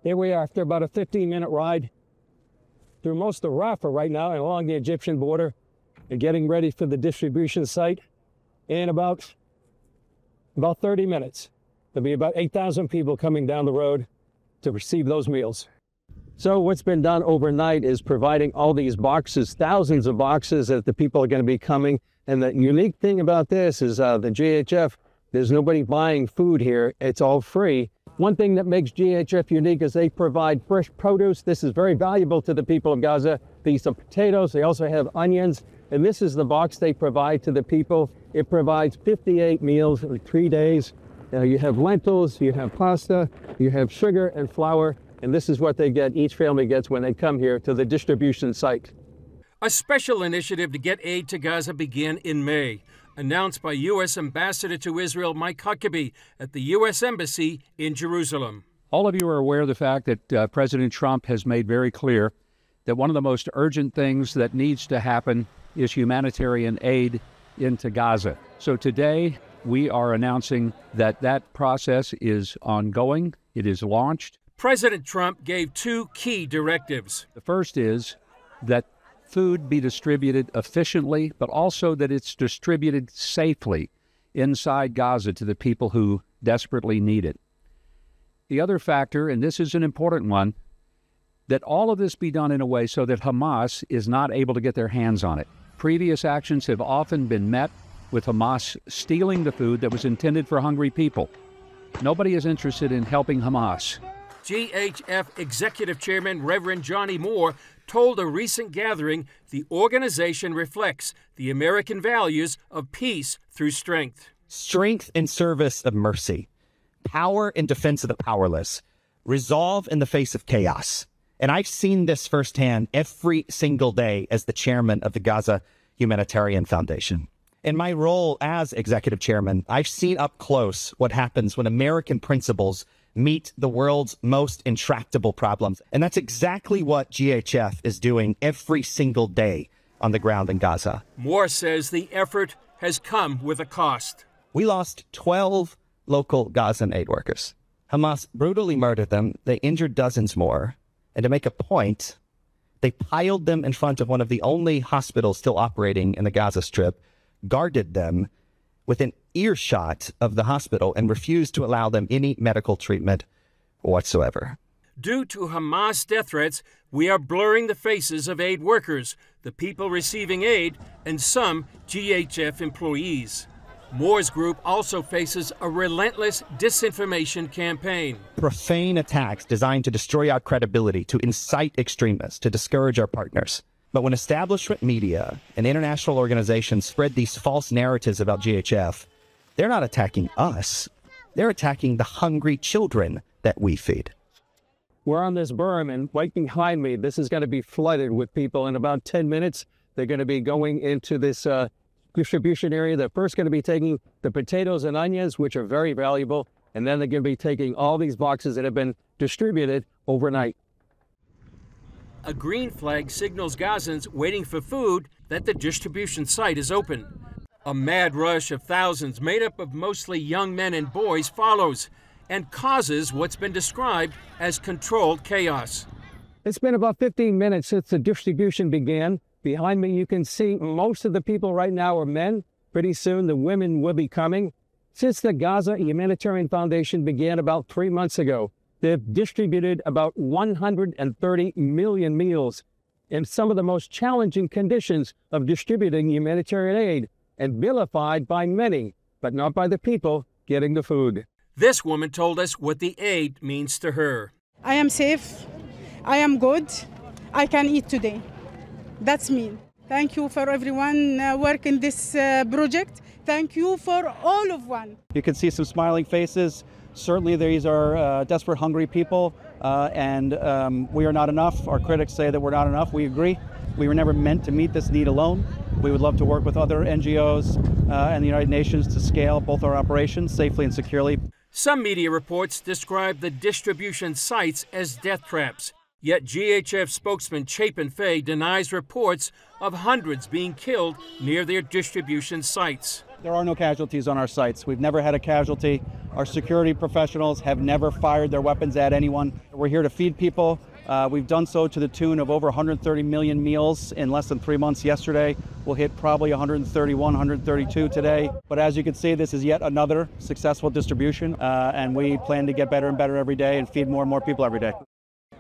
Here we are after about a 15-minute ride through most of Rafah right now and along the Egyptian border and getting ready for the distribution site. In about 30 minutes, there'll be about 8,000 people coming down the road to receive those meals. So what's been done overnight is providing all these boxes, thousands of boxes that the people are going to be coming. And the unique thing about this is the GHF, there's nobody buying food here. It's all free. One thing that makes GHF unique is they provide fresh produce. This is very valuable to the people of Gaza. They use some potatoes. They also have onions. And this is the box they provide to the people. It provides 58 meals in 3 days. You have lentils, you have pasta, you have sugar and flour. And this is what they get, each family gets when they come here to the distribution site. A special initiative to get aid to Gaza began in May, announced by U.S. Ambassador to Israel Mike Huckabee at the U.S. Embassy in Jerusalem. All of you are aware of the fact that President Trump has made very clear that one of the most urgent things that needs to happen is humanitarian aid into Gaza. So today we are announcing that that process is ongoing. It is launched. President Trump gave two key directives. The first is that food be distributed efficiently, but also that it's distributed safely inside Gaza to the people who desperately need it. The other factor, and this is an important one, that all of this be done in a way so that Hamas is not able to get their hands on it. Previous actions have often been met with Hamas stealing the food that was intended for hungry people. Nobody is interested in helping Hamas. GHF Executive Chairman Reverend Johnny Moore told a recent gathering the organization reflects the American values of peace through strength. Strength in service of mercy, power in defense of the powerless, resolve in the face of chaos. And I've seen this firsthand every single day as the chairman of the Gaza Humanitarian Foundation. In my role as executive chairman, I've seen up close what happens when American principles meet the world's most intractable problems. And that's exactly what GHF is doing every single day on the ground in Gaza. Moore says the effort has come with a cost. We lost 12 local Gazan aid workers. Hamas brutally murdered them. They injured dozens more. And to make a point, they piled them in front of one of the only hospitals still operating in the Gaza Strip, guarded them within earshot of the hospital, and refused to allow them any medical treatment whatsoever. Due to Hamas death threats, we are blurring the faces of aid workers, the people receiving aid, and some GHF employees. Moore's group also faces a relentless disinformation campaign. Profane attacks designed to destroy our credibility, to incite extremists, to discourage our partners. But when establishment media and international organizations spread these false narratives about GHF, they're not attacking us. They're attacking the hungry children that we feed. We're on this berm, and right behind me, this is going to be flooded with people. In about 10 minutes, they're going to be going into this distribution area. They're first going to be taking the potatoes and onions, which are very valuable, and then they're going to be taking all these boxes that have been distributed overnight. A green flag signals Gazans waiting for food that the distribution site is open. A mad rush of thousands, made up of mostly young men and boys, follows and causes what's been described as controlled chaos. It's been about 15 minutes since the distribution began. Behind me, you can see most of the people right now are men. Pretty soon, the women will be coming. Since the Gaza Humanitarian Foundation began about 3 months ago, they've distributed about 130 million meals in some of the most challenging conditions of distributing humanitarian aid, and vilified by many, but not by the people getting the food. This woman told us what the aid means to her. I am safe. I am good. I can eat today. That's me. Thank you for everyone working this project. Thank you for all of one. You can see some smiling faces. Certainly these are desperate, hungry people, and we are not enough. Our critics say that we're not enough. We agree. We were never meant to meet this need alone. We would love to work with other NGOs and the United Nations to scale both our operations safely and securely. Some media reports describe the distribution sites as death traps. Yet GHF spokesman Chapin Fay denies reports of hundreds being killed near their distribution sites. There are no casualties on our sites. We've never had a casualty. Our security professionals have never fired their weapons at anyone. We're here to feed people. We've done so to the tune of over 130 million meals in less than 3 months yesterday. We'll hit probably 131, 132 today. But as you can see, this is yet another successful distribution, and we plan to get better and better every day and feed more and more people every day.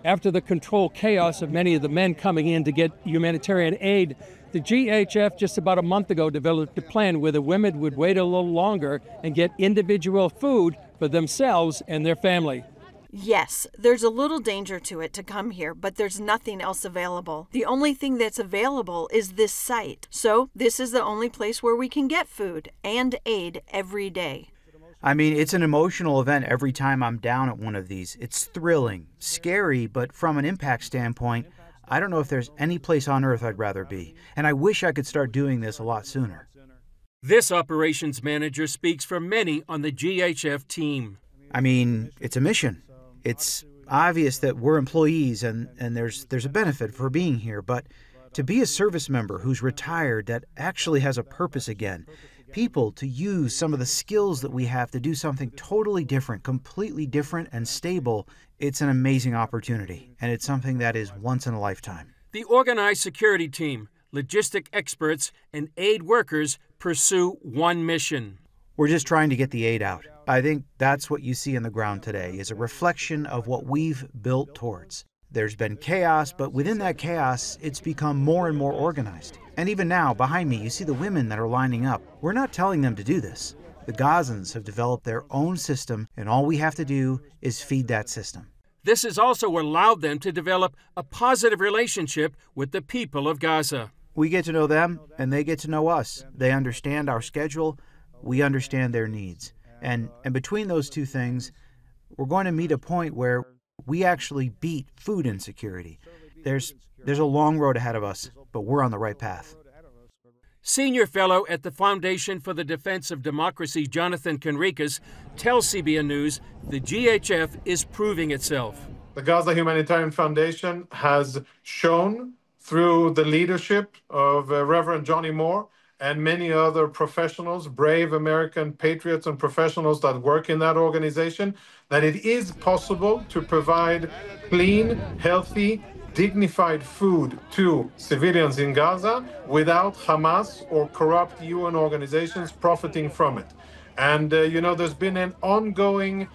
After the controlled chaos of many of the men coming in to get humanitarian aid, the GHF just about a month ago developed a plan where the women would wait a little longer and get individual food for themselves and their family. Yes, there's a little danger to it to come here, but there's nothing else available. The only thing that's available is this site. So this is the only place where we can get food and aid every day. I mean, it's an emotional event every time I'm down at one of these. It's thrilling, scary, but from an impact standpoint, I don't know if there's any place on earth I'd rather be. And I wish I could start doing this a lot sooner. This operations manager speaks for many on the GHF team. I mean, it's a mission. It's obvious that we're employees and there's a benefit for being here, but to be a service member who's retired that actually has a purpose again, people to use some of the skills that we have to do something totally different, completely different and stable, it's an amazing opportunity, and it's something that is once in a lifetime. The organized security team, logistic experts, and aid workers pursue one mission. We're just trying to get the aid out. I think that's what you see on the ground today, is a reflection of what we've built towards. There's been chaos, but within that chaos, it's become more and more organized. And even now, behind me, you see the women that are lining up. We're not telling them to do this. The Gazans have developed their own system, and all we have to do is feed that system. This has also allowed them to develop a positive relationship with the people of Gaza. We get to know them, and they get to know us. They understand our schedule. We understand their needs. And between those two things, we're going to meet a point where we actually beat food insecurity. There's a long road ahead of us, but we're on the right path. Senior fellow at the Foundation for the Defense of Democracy, Jonathan Conricus, tells CBN News the GHF is proving itself. The Gaza Humanitarian Foundation has shown through the leadership of Reverend Johnny Moore and many other professionals, brave American patriots and professionals that work in that organization, that it is possible to provide clean, healthy, dignified food to civilians in Gaza without Hamas or corrupt UN organizations profiting from it. And, there's been an ongoing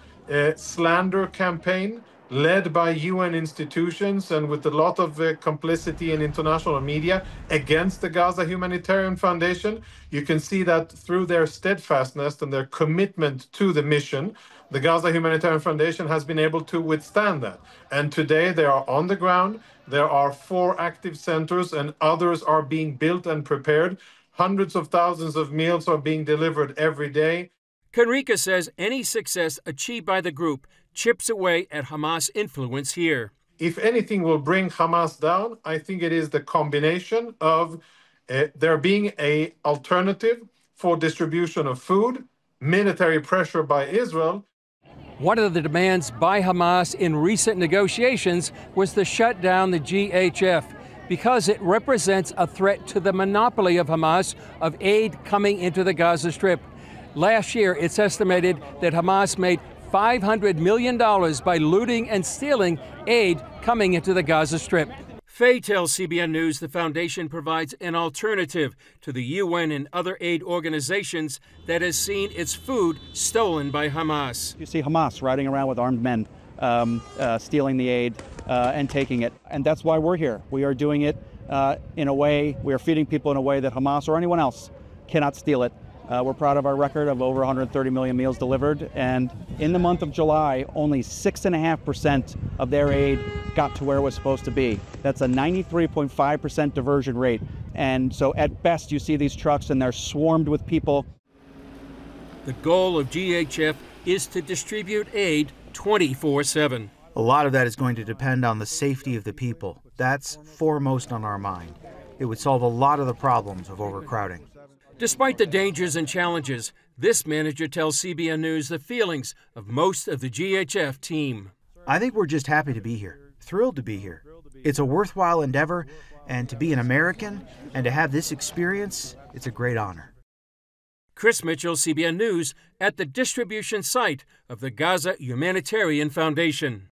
slander campaign led by UN institutions and with a lot of complicity in international media against the Gaza Humanitarian Foundation. You can see that through their steadfastness and their commitment to the mission, the Gaza Humanitarian Foundation has been able to withstand that. And today they are on the ground. There are 4 active centers and others are being built and prepared. Hundreds of thousands of meals are being delivered every day. Conricus says any success achieved by the group chips away at Hamas' influence here. If anything will bring Hamas down, I think it is the combination of there being an alternative for distribution of food, military pressure by Israel. One of the demands by Hamas in recent negotiations was to shut down the GHF because it represents a threat to the monopoly of Hamas of aid coming into the Gaza Strip. Last year, it's estimated that Hamas made $500 million by looting and stealing aid coming into the Gaza Strip. Faye tells CBN News the foundation provides an alternative to the UN and other aid organizations that has seen its food stolen by Hamas. You see Hamas riding around with armed men, stealing the aid and taking it. And that's why we're here. We are doing it in a way, we are feeding people in a way that Hamas or anyone else cannot steal it. We're proud of our record of over 130 million meals delivered, and in the month of July, only 6.5% of their aid got to where it was supposed to be. That's a 93.5% diversion rate, and so at best you see these trucks and they're swarmed with people. The goal of GHF is to distribute aid 24/7. A lot of that is going to depend on the safety of the people. That's foremost on our mind. It would solve a lot of the problems of overcrowding. Despite the dangers and challenges, this manager tells CBN News the feelings of most of the GHF team. I think we're just happy to be here, thrilled to be here. It's a worthwhile endeavor, and to be an American and to have this experience, it's a great honor. Chris Mitchell, CBN News, at the distribution site of the Gaza Humanitarian Foundation.